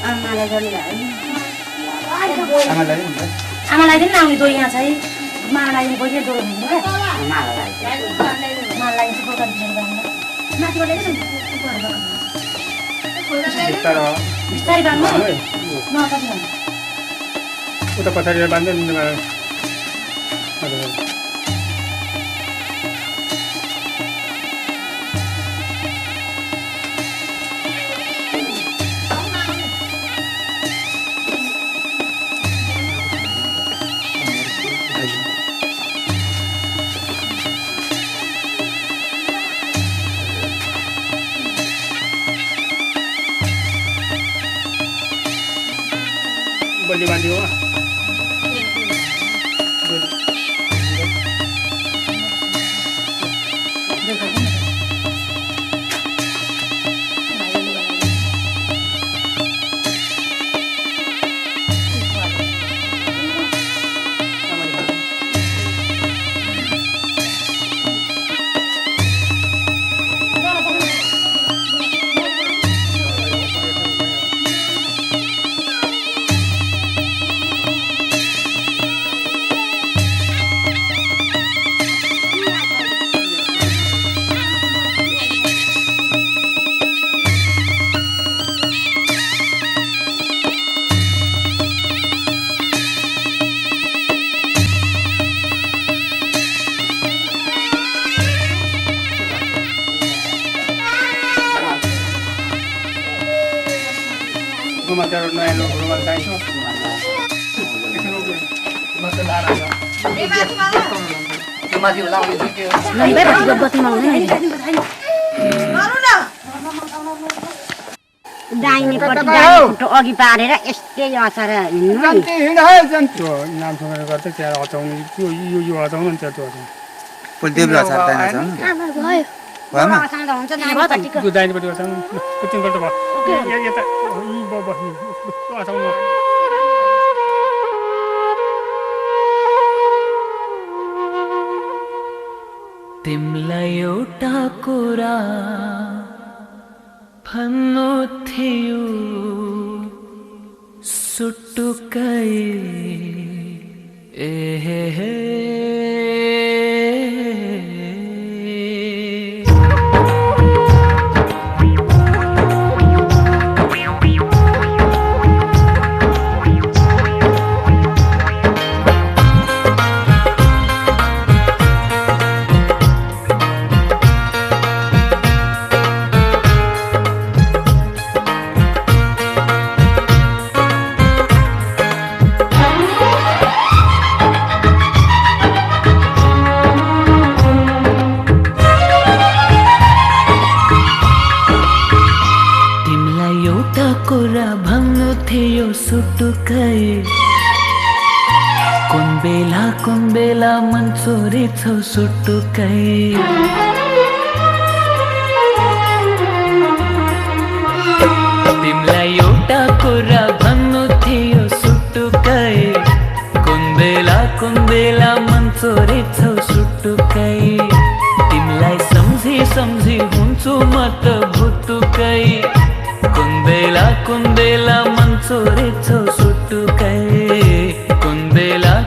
आमालाई पनि आमालाई नि हुन्छ आमालाई पनि आउने दो यहाँ चाहिँ मालाई पनि बढी दो हुन्छ क्या मालाई मालाई चाहिँ बोतल दिएर जान्छ माथिबाट बिस्तारो बिस्तारै बाँध्नु नसक्नु उता पछाडि बाँध्दै नि बलि बाँधियो रुमाल तेरो नयाँ रुमाल चाहिन्छ माथि लाउने के लैबै बत्तीको बत्तीमा हुँदैन दाहिनेपट्टि अघि पारेर यस्तै असर हिँड्नु जन्ती हिँड जन्ती नाम सुनेर गर्दै त्यहाँ हचाउने यो हचाउनु नि त्यो फुलदेव अचार दाइना छ भएमा हुन्छ त्यो दाहिनेपट्टि हचाउनु तिनपल्ट भयो यता बस्नु हचाउनु तिमलाई एउटा कुरा भन्नु थियो सुटुकै सुटुकै कुन बेला मन चोरेछौ सुटुकै तिमीलाई एउटा कुरा भन्नु थियो सुटुकै कुन बेला मन चोरेछौ सुटुकै तिमीलाई सम्झी हुन्छु म त भुटुकै कुन बेला मन चोरेछौ सुटुकै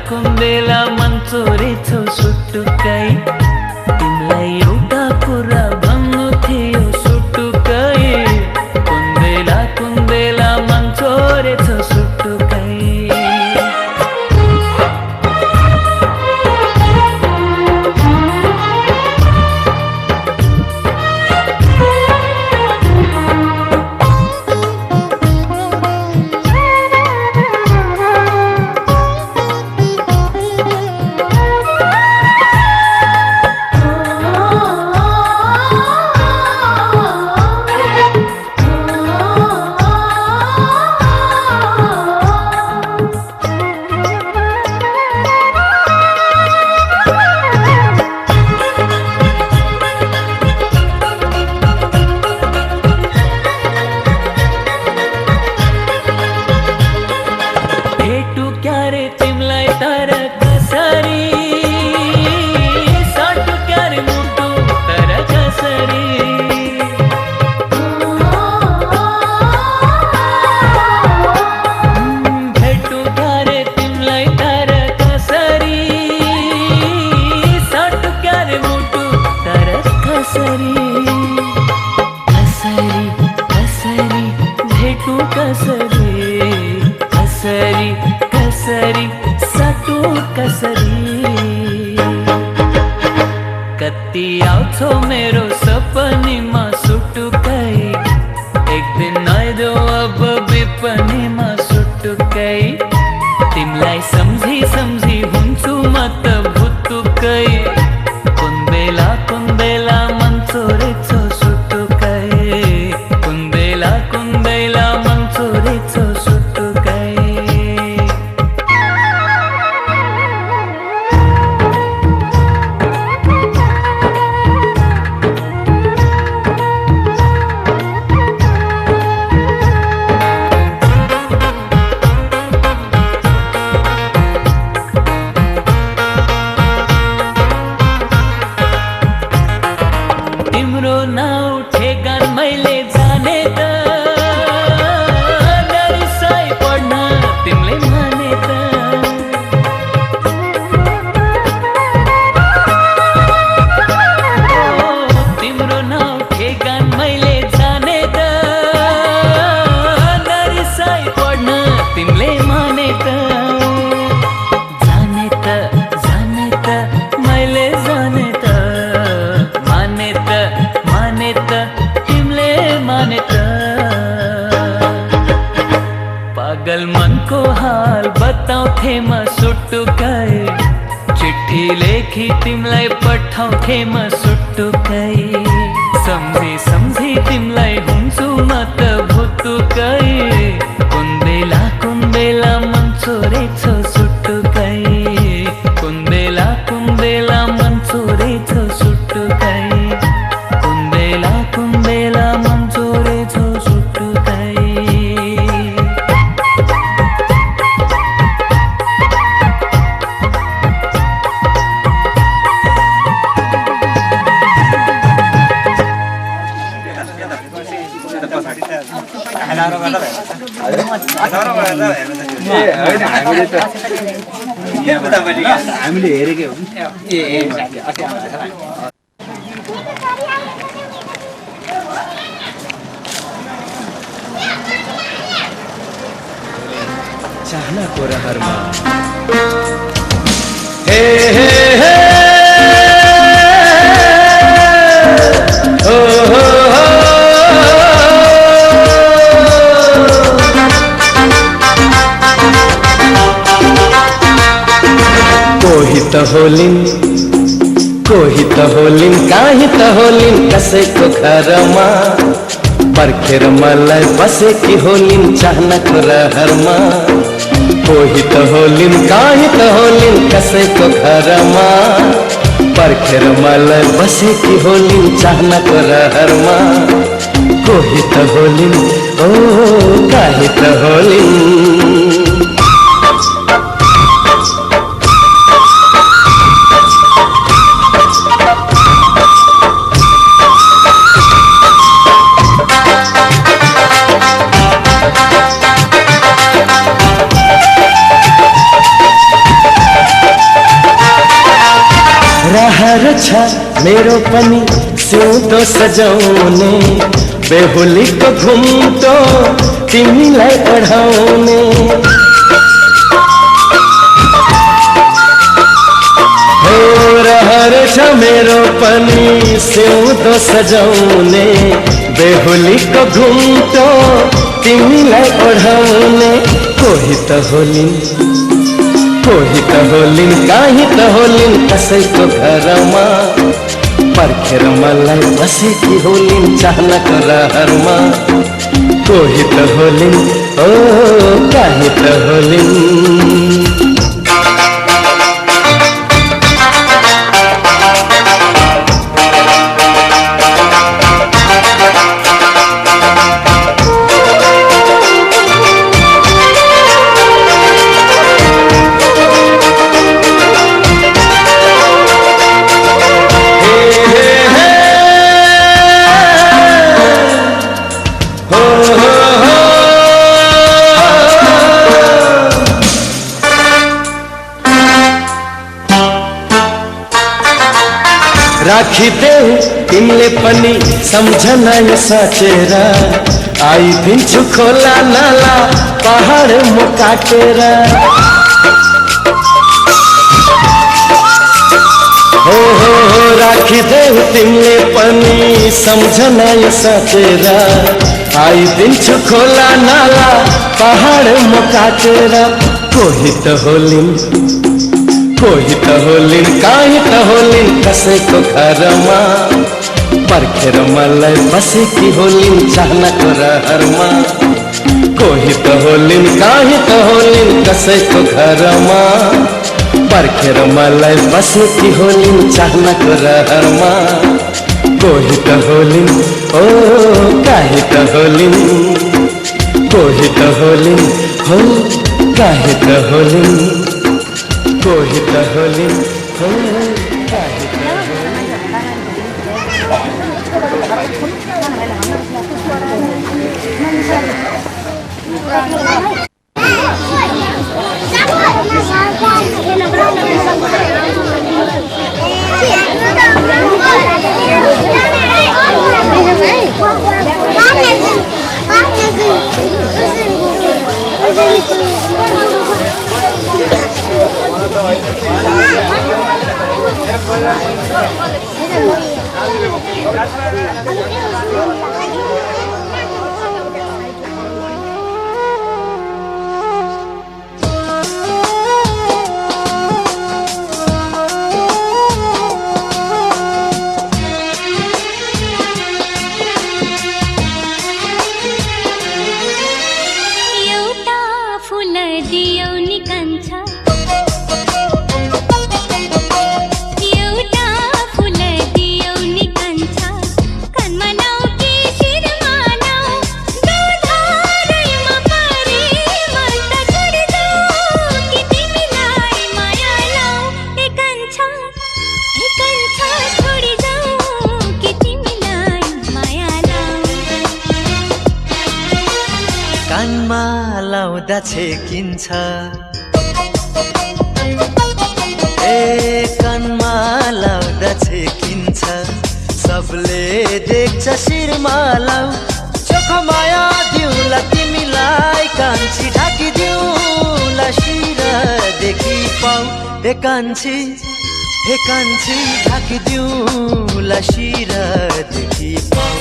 कुन बेला मन चोरेछौ सुटुकै तिमीलाई एउटा कुरा भन्नु थियो सुटुकै कुन बेला मन चोरेछौ सुटुकै कसरी कसरी कसरी साटु कसरी कति आउँछौ मेरो सपनीमा सुटुकै एक दिन आइदो अब विपनीमा सुटुकै तिमलाई सम्झी सम्झी हुन्छु म त भुतुकै कुन बेला मन चोरेछौ सुटुकै कुन बेला मन चोरेछौ सुटुकै पागल मन को हाल बताउँथे म सुटुकै चिट्ठी लेखी तिमलाई पठाउँथे म सुटुकै सम्झी सम्झी तिमलाई हुन्छु म त भुतुकै कुन बेला मन चोरेछौ सुटुकै कुन बेला मन चोरेछौ सुटुकै कुन बेला मन चोरेछौ सुटुकै हामीले हेरेकै हो चाहनाको रहरमा हे हे हे हो हो कोही त होलिन् काहीँ त होलिन् कसैको घरमा पर्खेर मलाई बसेकी होलिन् चाहनाको रहरमा कोही त होलिन् काहीँ त होलिन् कसैको घरमा पर्खेर मलाई बसेकी होलिन् चाहनाको रहरमा कोही त होलिन् ओ काहीँ त होलिन् रहर छ मेरो पनि सिउँदो सजाउने बेहुलीको घुम्टो तिमीलाई ओढाउने हो रहर छ मेरो पनि सिउँदो सजाउने बेहुलीको घुम्टो तिमीलाई ओढाउने कोही त होलिन् काहीँ त होलिन् कसैको घरमा पर्खेर मलाई बसेकी होलिन् चाहनाको रहरमा कोही त होलिन् ओ काहीँ त होलिन् राखिदेऊ तिमीले पनि सम्झना यो साचेर आइदिन्छु खोला नाला पहाड म काटेर हो राखिदेऊ तिमीले पनि सम्झना यो साँचेर आइदिन्छु खोला नाला पहाड म काटेर कोही त होलिन् काहीँ त होलिन् कसैको घरमा पर्खेर मलाई बसेकी होलिन् चाहनाको रहरमा कोही त होलिन् काहीँ त होलिन् कसैको घरमा पर्खेर मलाई बसेकी होलिन् चाहनाको रहरमा कोही त होलिन् ओ काहीँ त होलिन् कोही त होलिन् हो काहीँ त होलिन् कोही त होलिन् हो काहीँ त छेकिन्छ ए कानमा लाउँदा छेकिन्छ सबले देख्छ शिरमा लाउ चोखो माया दिउला तिमीलाई कान्छी ढाकिदिउला शिरदेखि पाउ हे कान्छी ढाकिदिउला शिरदेखि पाउ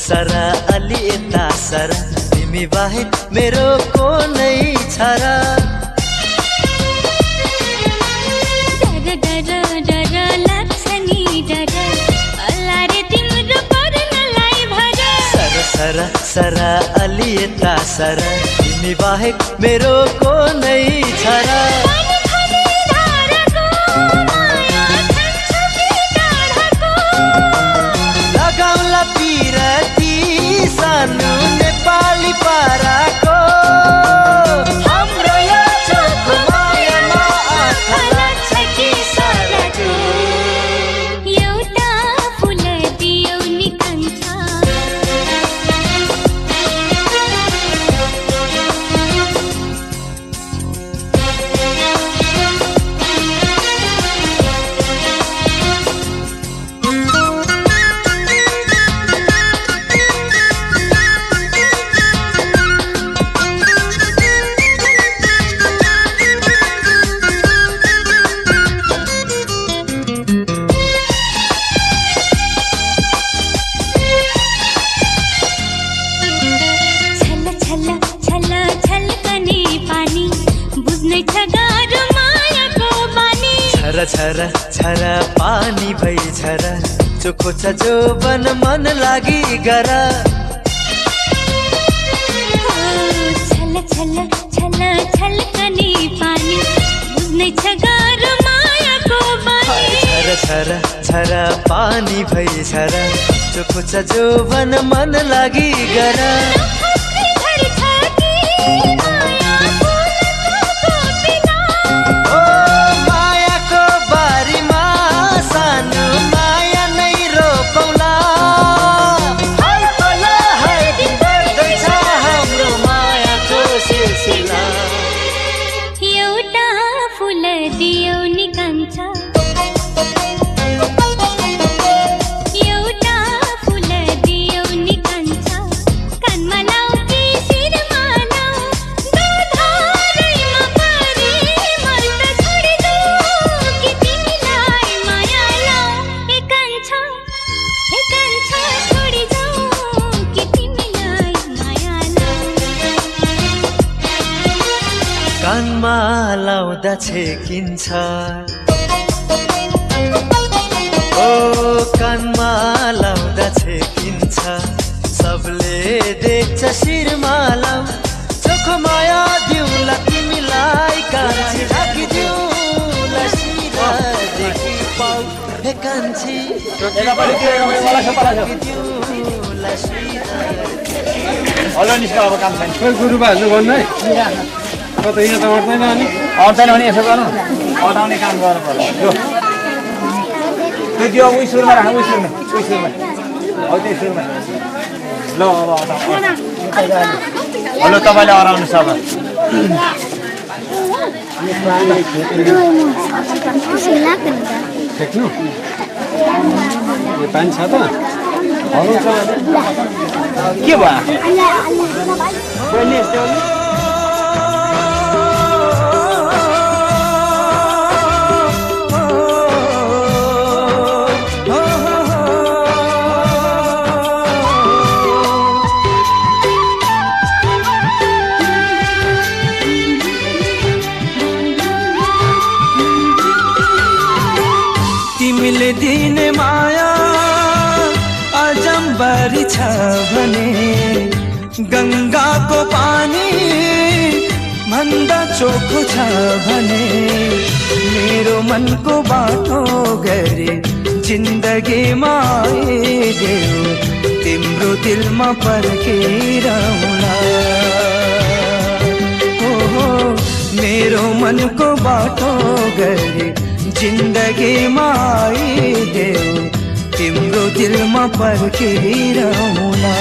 सरा अलि यता सरा तिमी बाहेक मेरो को नै छ र डर लाग्छ नि डर अल्ला रे तिम्रो पर्नलाई भर सरा अलि यता सरा तिमी बाहेक मेरो को नै छ र सानो नेपाली पाराको हाम्रो यो चोखो मायामा आँखा लाग्छ कि साराको एउटा फुल दियौ नि कान्छा छरा पानी भई छरा चोखो छ जोबन मन लागि गर छल कनी पानी बुझ्नै छ गाह्रो मायाको बानी छर छर छर पानी भई छर चोखो छ जोवन मन लागि गर मायाको बारीमा सानो माया नै रोपौला एउटा फुल दियो नि कान्छा एउटा फुल दियो नि कान्छा कानमा लाऊ कि शिरमा लाऊ दुधारैमा परे मन त छोडिदेऊ कि तिमीलाई माया लाऊ ए कान्छा छोडिदेऊ कि तिमीलाई माया लाऊ कानमा लाउँदा छेकिन्छ ओ कानमा लाउँदा छेकिन्छ सबले देख्छ शिरमा लाऊ चोखो माया दिउँला तिमीलाई कान्छी राखिदिउँला शिरदेखि पाउ हे कान्छी राखिदिउँला शिर हलो निस्क अब काम छैन खोइ गुरुबाहरूले भन्नु है त यहाँ त अट्दैन अनि आउँदैन भने यसो गर्नु अटाउने काम गर्नु पर्छ त्यो त्यो उही सुरुमा राख उही सुरुमा हौ त्यही सुरुमा ल अब हलो तपाईँले हराउनु छ अब ठेक्नु यो पानी छ त हलो छ के भयो तिमीले दिने माया अजम्बरी छ भने गङ्गाको पानी भन्दा चोखो छ भने मेरो मनको बाटो गरे जिन्दगीमा आइदेऊ तिम्रो दिलमा पर्खिरहला हो मेरो मनको बाटो गरे जिन्दगीमा आइदेऊ तिम्रो दिलमा पर्खिरहला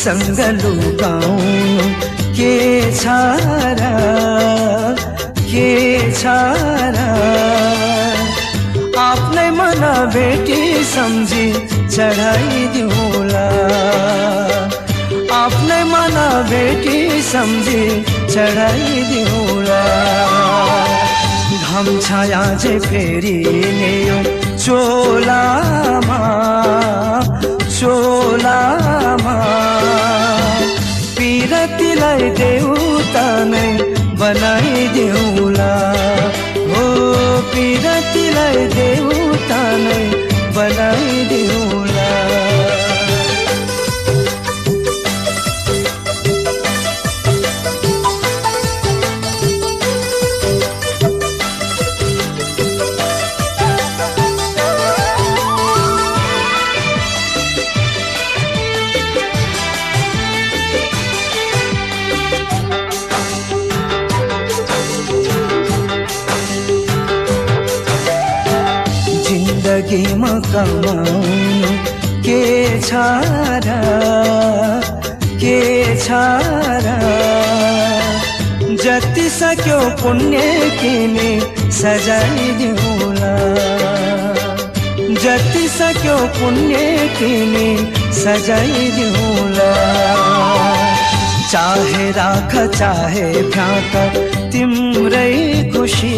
सँग लुकाउनु के छ र आफ्नै मन भेटी सम्झी चढाइदिउँला आफ्नै मन भेटी सम्झी चढाइदिउँला घम छाया चाहिँ फेरि नै यो चोलामा पिरतीलाई देउता नै बनाइदेऊला हो पिरतीलाई देउता नै बनाइदेऊला जिन्दगीमा कमाउनु के छ र जति सक्यो पुण्य किने सजाइदिउँला जति सक्यो पुण्य किने सजाइदिउँला चाहे राख चाहे भ्याक तिम्रै खुशी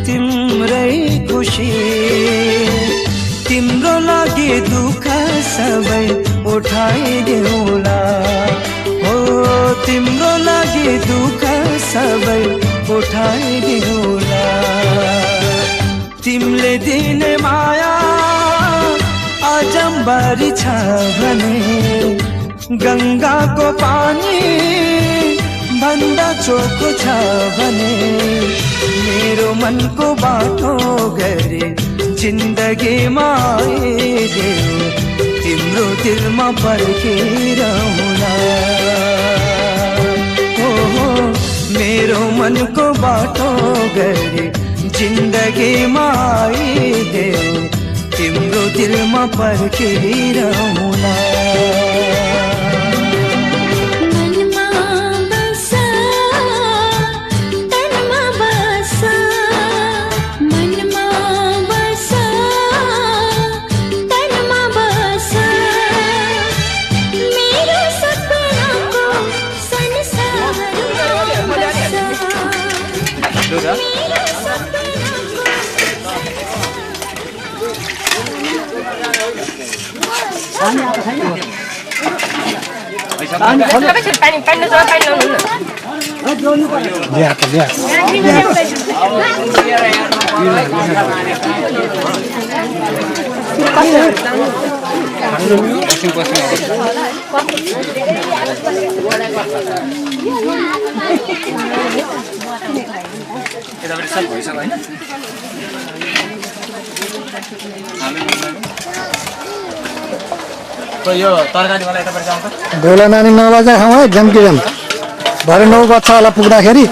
तिम्रै खुशी तिम्रो लागि दुःख सबै उठाइदेऊला हो तिम्रो लागि दुःख सबै उठाइदेऊला तिमीले दिने माया अजम्बरी छ भने गंगाको पानी भन्दा चोखो छ भने मेरो मनको बाटो गरे जिन्दगीमा आइदेऊ तिम्रो दिलमा पर्खिरहँला हो मेरो मनको बाटो गरे जिन्दगीमा आइदेऊ तिम्रो दिलमा पर्खिरहँला यो तरकारी वाला यता पर्छ आउँछ बेला नानी 9 बजे खाउँ है जम्की जम भरे 9 बज्छ होला पुग्दाखेरि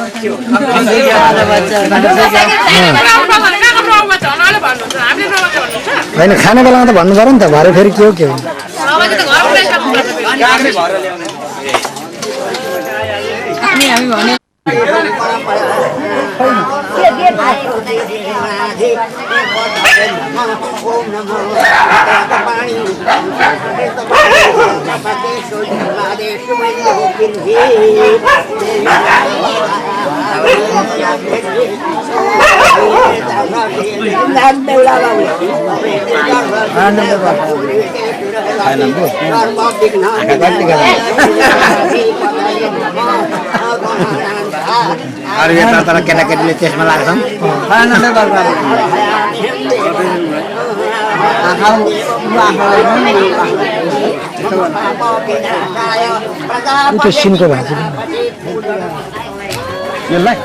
होइन खाने बेलामा त भन्नु पर्यो नि त भरे फेरि के हो अरू यता तर केटाकेटीले त्यसमा लाग्छन् त्यो सिनको भाजी यसलाई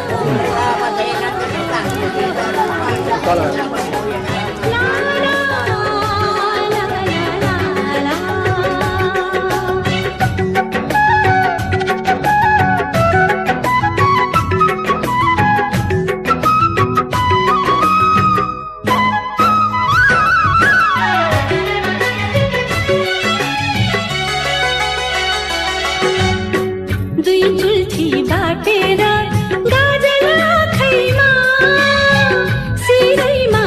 बाटेर गाजल आँखैमा सिरैमा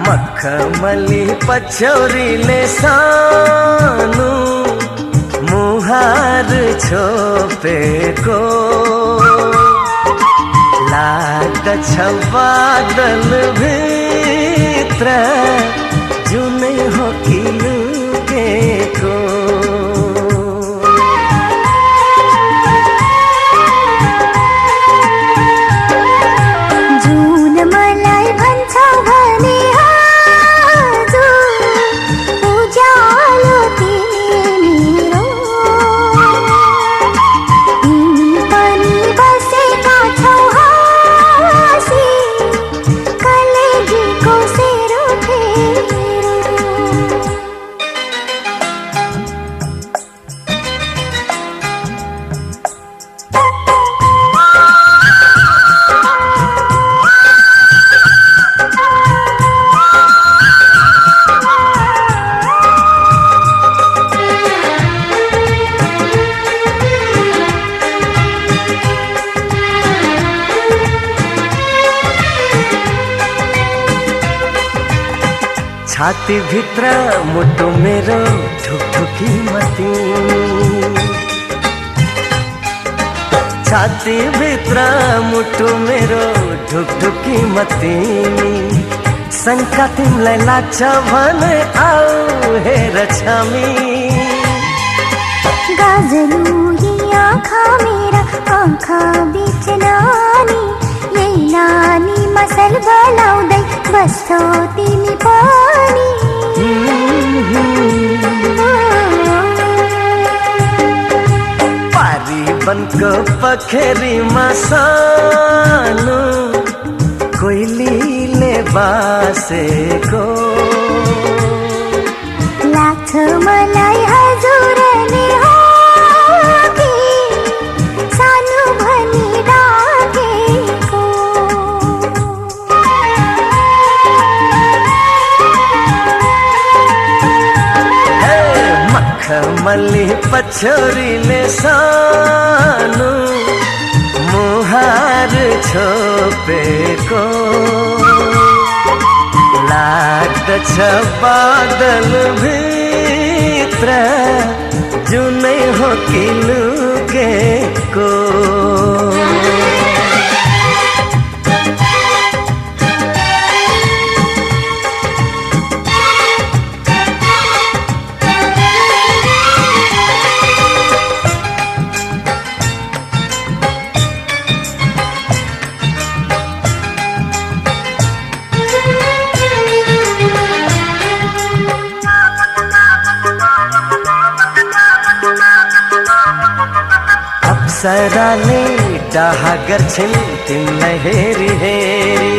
मखमली पछौरीले सानो मुहार छोपेको लाग्दछ बादल भित्र जुनै हो कि लुकेको जुन मलाई भन्छ भने छाती भित्र मुटु मेरो ढुकढुकी मती छाती भित्र मुटु मेरो ढुकढुकी मती शङ्का तिमीलाई लाग्छ भने आऊ हेर छामी गाजलु यी आँखा मेरा आँखा बीच नानी यही नानी मसल बनाउँदै बस्छौ तिमी पनि पारीवनको पखेरीमा सानो कोइलीले बासेको लाग्छ मलाई हजुर नै हो कि सानो भनी डाकेको मखमली पछौरीले सानो मुहार छोपेको लाग्दछ बादल भित्र जुनै हो कि लुकेको अप्सराले डाहा गर्छिन् तिमीलाई हेरी हेरी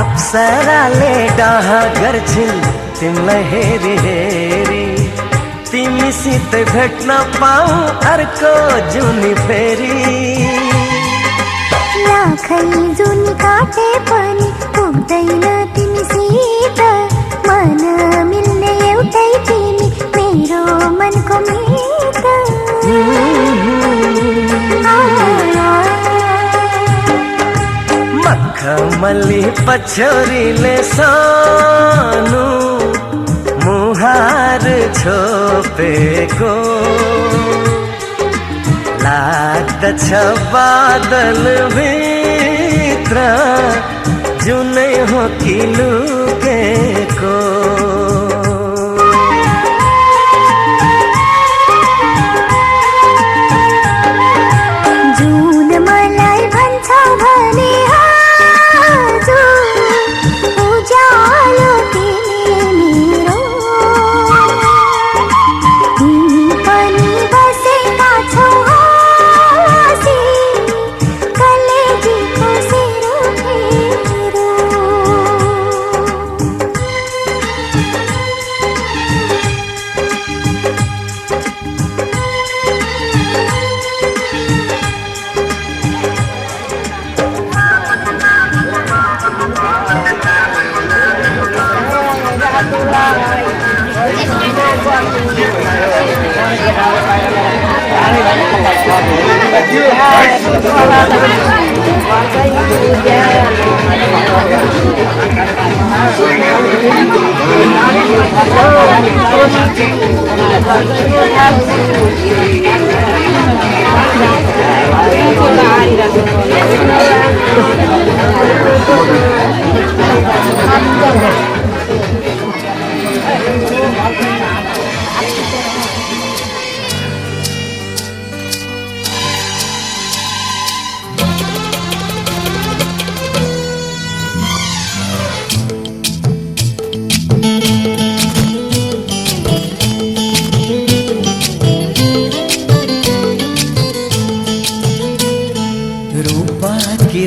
अप्सराले डाहा गर्छिन् तिमीलाई हेरी हेरी तिमीसित भेट्न पाऊँ अर्को जुनी फेरि लाखै जुनी काटे पनि पुग्दैन तिमीसित मखमली पछोरीले सानो मुहार छोपेको लाग्दछ बादल भित्र जुनै हो कि लुकेको जुन मलाई भन्छ भने उज्यालो तिमी मेरो तिमी पनि बसेका छौ हाँसी कलेजीको सेरो मेरो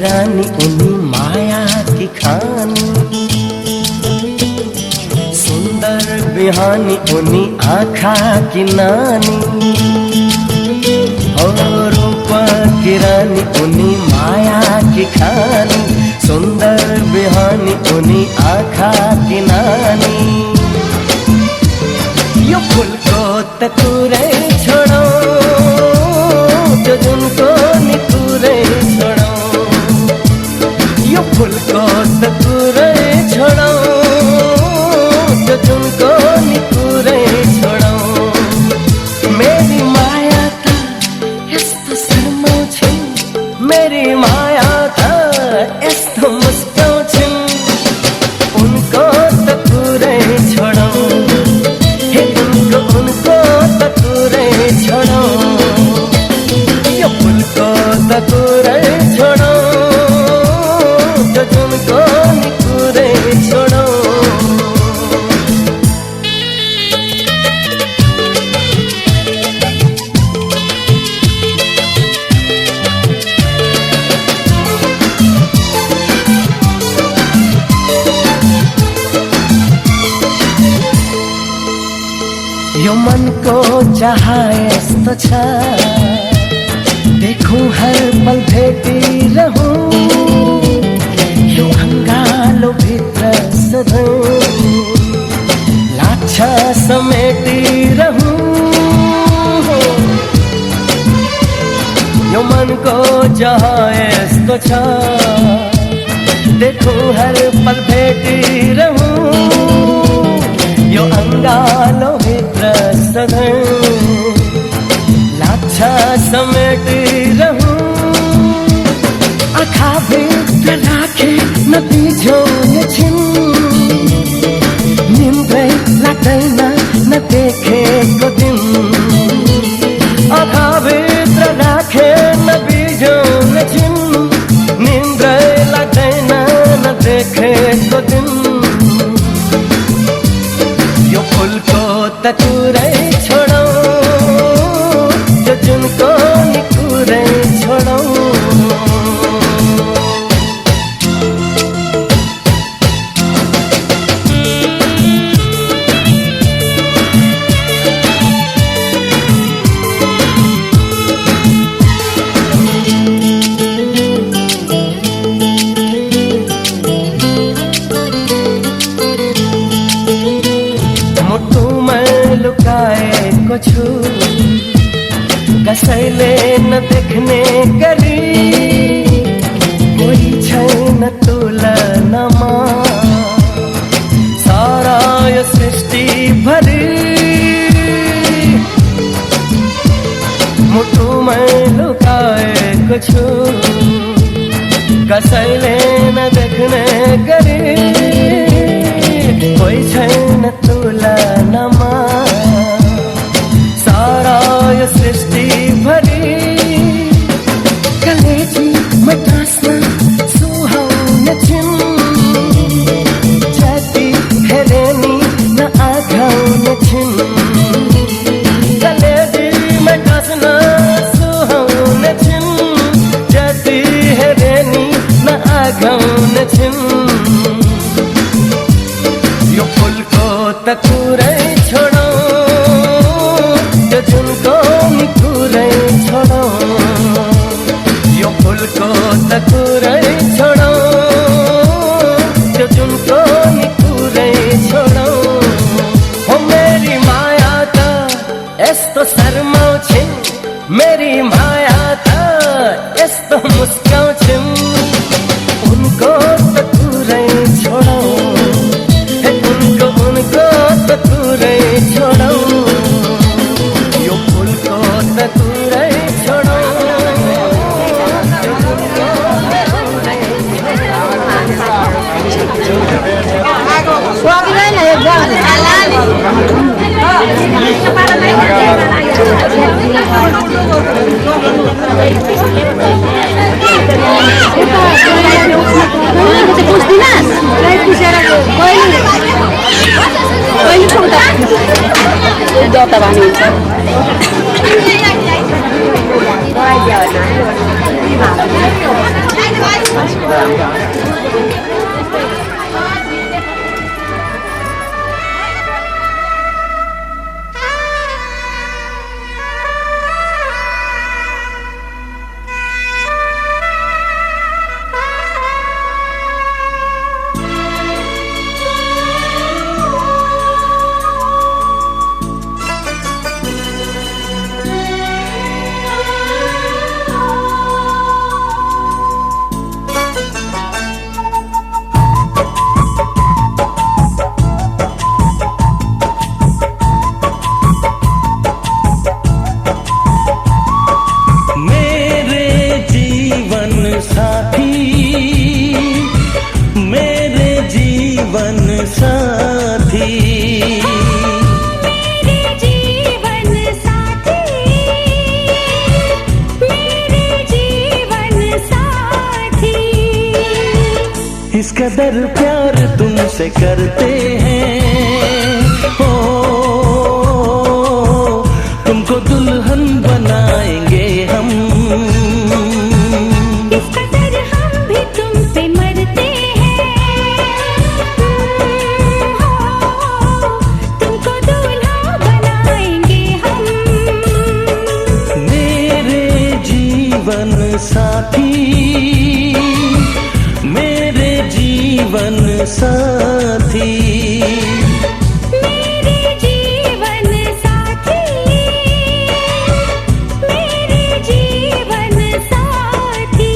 रानी उनी माया की खानी सुंदर बिहानी उनी आँखा की नानी और रूप की रानी उनी माया की खानी सुंदर बिहानी उनी आँखा की नानी यो फूल को तकुरे छोड़ो जो जुनको निकुरे छोड़ो यो फूल को तकुरे छोड़ो जो तुमको निकुरे छोड़ो मेरी माया था यस्तो शर्माउँछु मेरी माया था यस्तो मुस्काउँछु उनको तकुरे छोड़ो हे उनको तकुरे छोड़ो यो फूल को तकुरे छोड़ो जो तुमको निकुरे छोड़ो यो मन को चाहा यस्तो छ देखूं हर पल भेटिरहूं यो अंगालो भित्र सधैँ लाछा समेटिरहूं यो मन को चाहा यस्तो छ देखूं हर पल भेटिरहूं यो अंगालो भित्र सधैँ लाछा समेटिरहूं आँखा भित्र राखे नबिझाउने छिन् निन्द्रै लाग्दैन नदेखेको दिन आँखा भित्र राखे नबिझाउने छिन् निन्द्रै लाग्दैन नदेखेको दिन यो फूलको तकुरै छोडौ जो जुनको निकुरै छोडौ कसैले नदेख्ने गरी कोही छैन तुलनामा सारा यो सृष्टि भरि मुटुमै लुकाएको छु कसैले नदेख्ने गरी कोही छैन तुलनामा सारा यो सृष्टि भरि कलेजी मटास्न सुहाउने छिन् जति हेरे नि नआघाउने छिन् कलेजी मटास्न सुहाउने छिन् जति हेरे नि नआघाउने छिन् यो फुलको त कुरै छोडौँ त्यो जुनको नि कुरै छोडौँ यो फुलको त कुरै छोडौँ त्यो जुनको नि कुरै छोडौँ हो मेरी माया त यस्तो शर्माउँछिन् मेरी माया त यस्तो मुस्काउँछिन् उनको त कुरै छोडौँ उनको त कुरै छोडौँ यो फुलको त कुरै छोडौँ इस कदर प्यार तुमसे करते हैं हो तुमको दुल्हन बनाएंगे हम इस कदर हम भी तुम पे मरते हैं हो तुमको दूल्हा बनाएंगे हम मेरे जीवन साथी मेरे जीवन साथी मेरे जीवन साथी मेरे जीवन साथी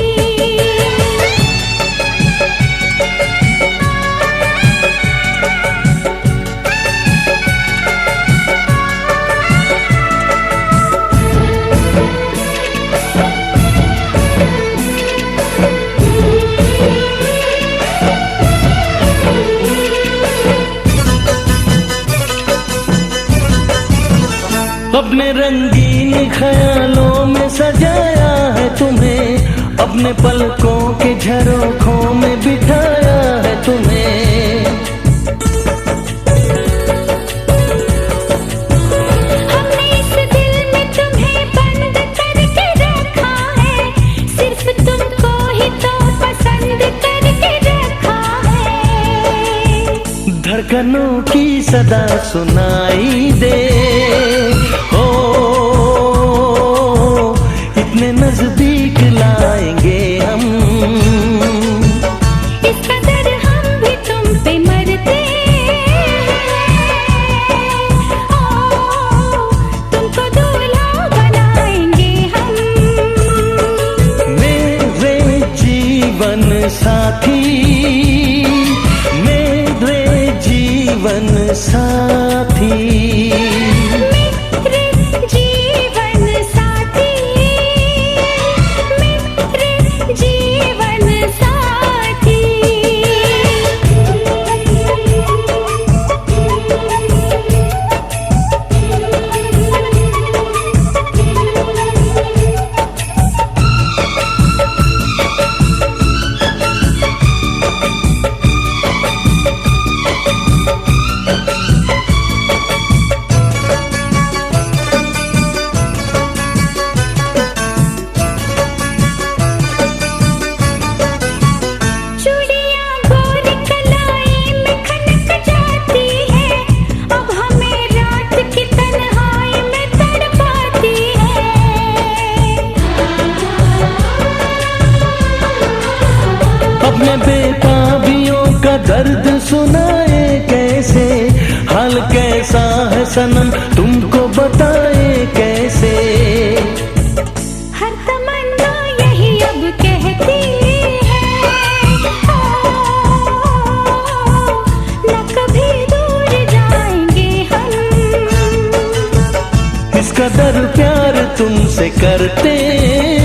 अपने रंगीन ख्यालों में सजाया है तुम्हें अपने पलकों के झरोखों में बिठाया है तुम्हें हमने इस दिल में तुम्हें बंद करके रखा है सिर्फ तुमको ही तो पसंद करके रखा है धड़कनों की सदा सुनाई दे ओ इतने नजदीक लाएंगे हम इस कदर हम भी तुम पे मरते हैं ओ तुमको दूल्हा बनाएंगे साथी, मेरे जीवन साथी। मेरे जीवन साथी, मेरे जीवन साथी। चूड़ियां गोरी कलाई में खनक जाती है, अब हमें रात की तन्हाई में तड़पाती है। अपने बेताबियों का दर्द सुनाए कैसे, हाल कैसा है सनम तुमको बताए कैसे। हर तमन्ना यही अब कहती है, न कभी दूर जाएंगे हम। इस कदर प्यार तुमसे करते हैं,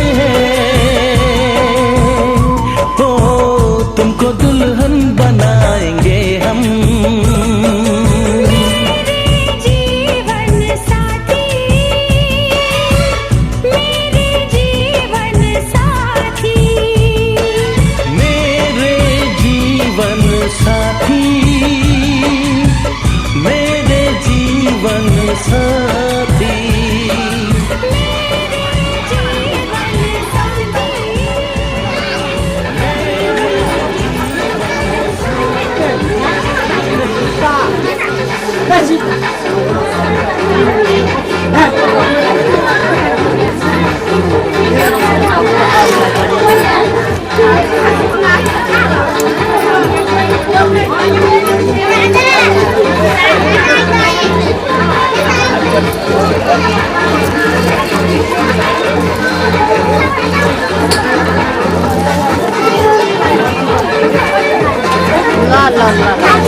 ओ तुमको दुल्हन बनाएंगे हम। मेरे जीवन साथी, मेरे जीवन साथी। मेरे जीवन साथी, मेरे जीवन साथी।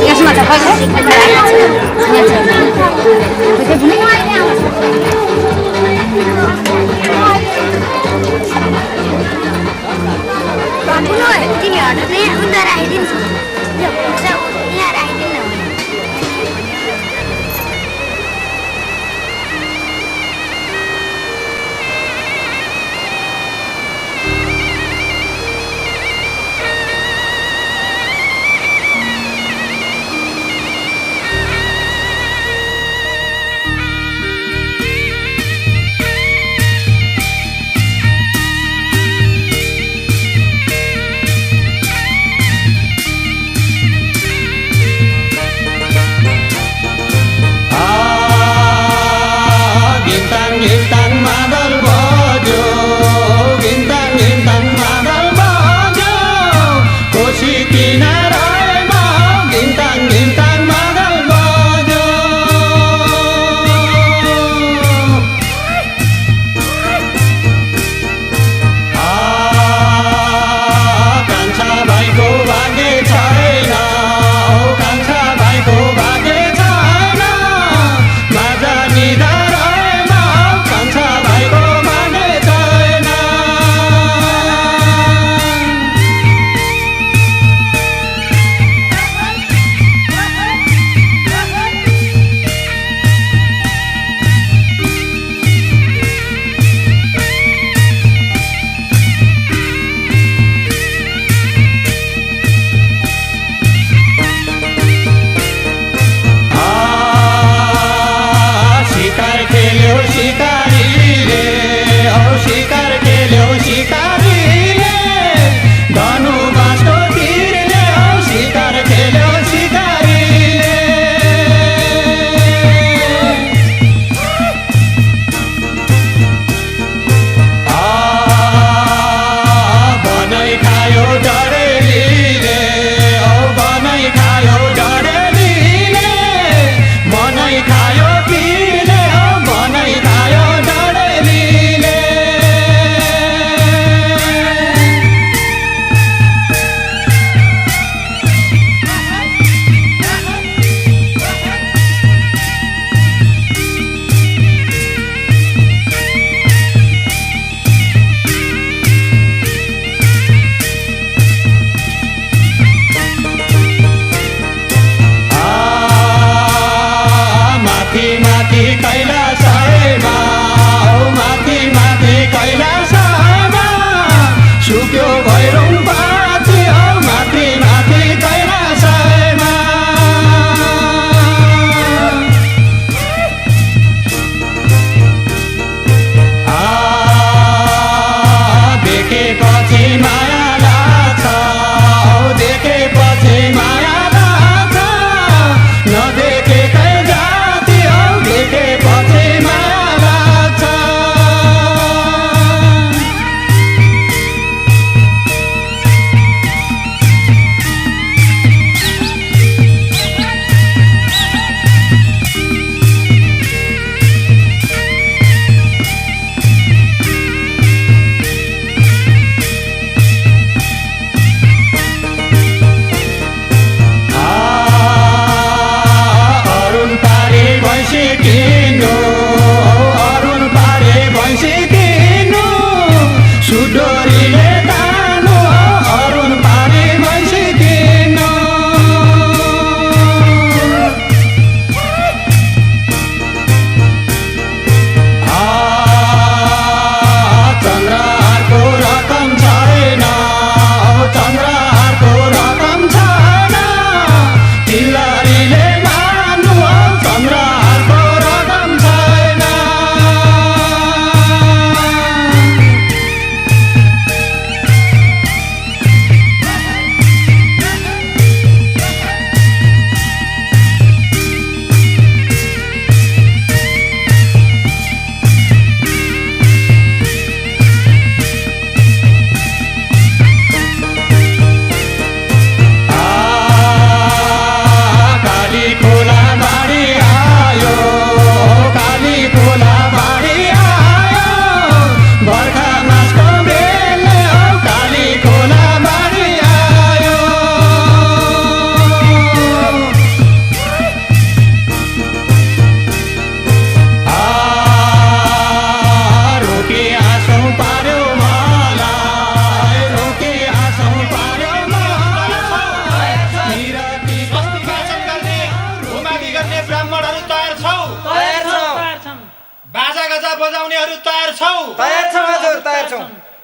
यसमा त पैसा तिमीहरू चाहिँ उता राखिदिन्छु, यहाँ राखिदिनु।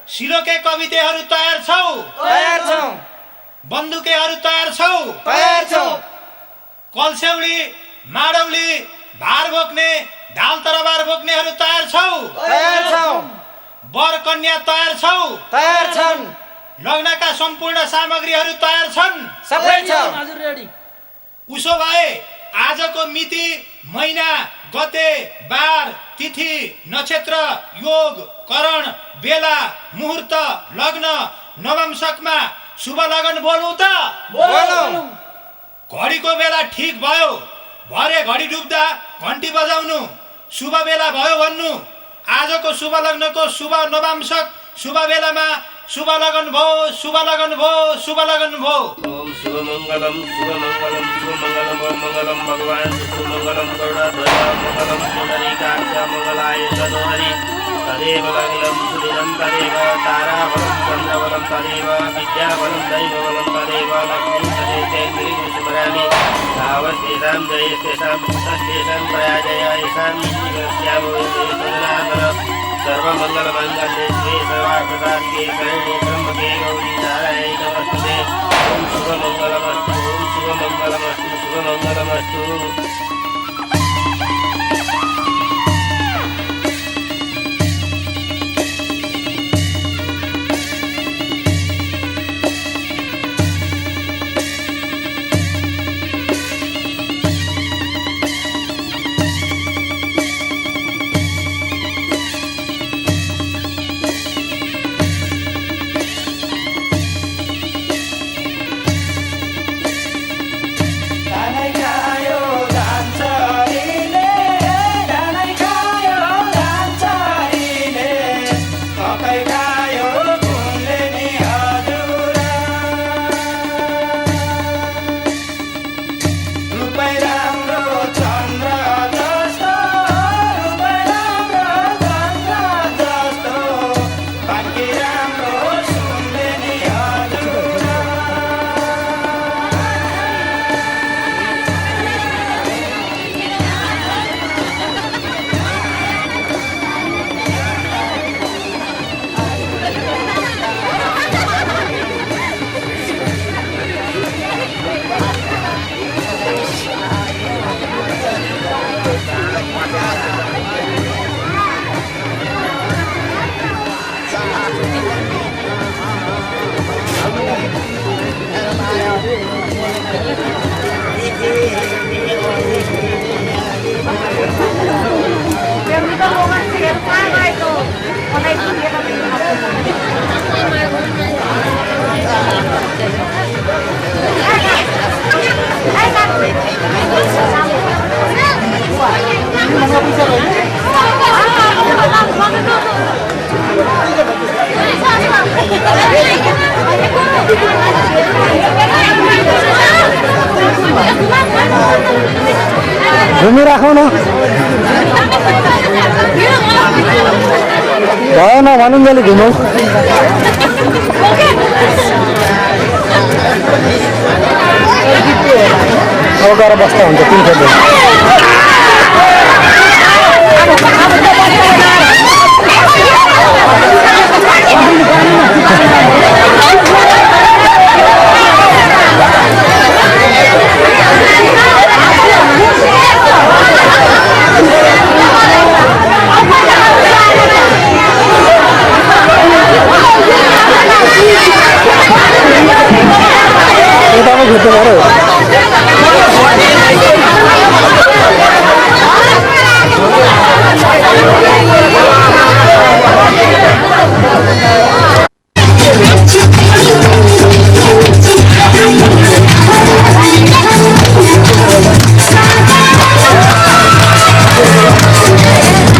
सिलोके कविताहरू तयार छौ? तयार छौ। बन्दुकेहरू तयार छौ? तयार छौ। कलस्यौली, माडौली, भार बोक्ने, ढाल तरबार बोक्नेहरू तयार छौ? तयार छौ। वर कन्या तयार छौ? तयार छन्। लग्नका सम्पूर्ण सामग्रीहरू तयार छन्? सबै छ। हजुर रेडी। उसो भए आजको मिति, महिना, गते, बार, तिथि, नक्षत्र, योग, करण, बेला, मुहूर्त, लग्न, नवंशकमा शुभ लगन बोलौँ त? बोलौँ। घडीको बेला ठिक भयो, भरे घडी डुब्दा घन्टी बजाउनु, शुभ बेला भयो भन्नु। आजको शुभ लग्नको शुभ नवंशक शुभ बेलामा शुभ लगन भो, शुभ लगन भो, शुभ लगन भो। ओम शुभ मंगलम मंगलम भगवान विष्णु मंगलम गरुड़ध्वज मंगलम पुंडरीकाक्ष मंगलाय तनोहरि। तदेव लग्नं सुदिनं तदेव ताराबलं चन्द्रबलं तदेव विद्याबलं दैवबलं तदेव लक्ष्मीं तदेव स्मरामि। तावस्तेषां जयस्तेषां पुत्रस्तेषां पराजय येषां नित्यस्यामो योजनाधन। सर्वमंगलमांगल्ये शिवे सर्वार्थसाधिके शरण्ये त्र्यंबके गौरी नारायणी नमोस्तुते। ओम शुभमंगलमस्तु, ओम शुभमंगलमस्तु, शुभमंगलमस्तु। घुमिराखौ न भएन भनुन्जेली घुमौ अब गएर बस्दा हुन्छ तिन खेल्दै घेतो बरं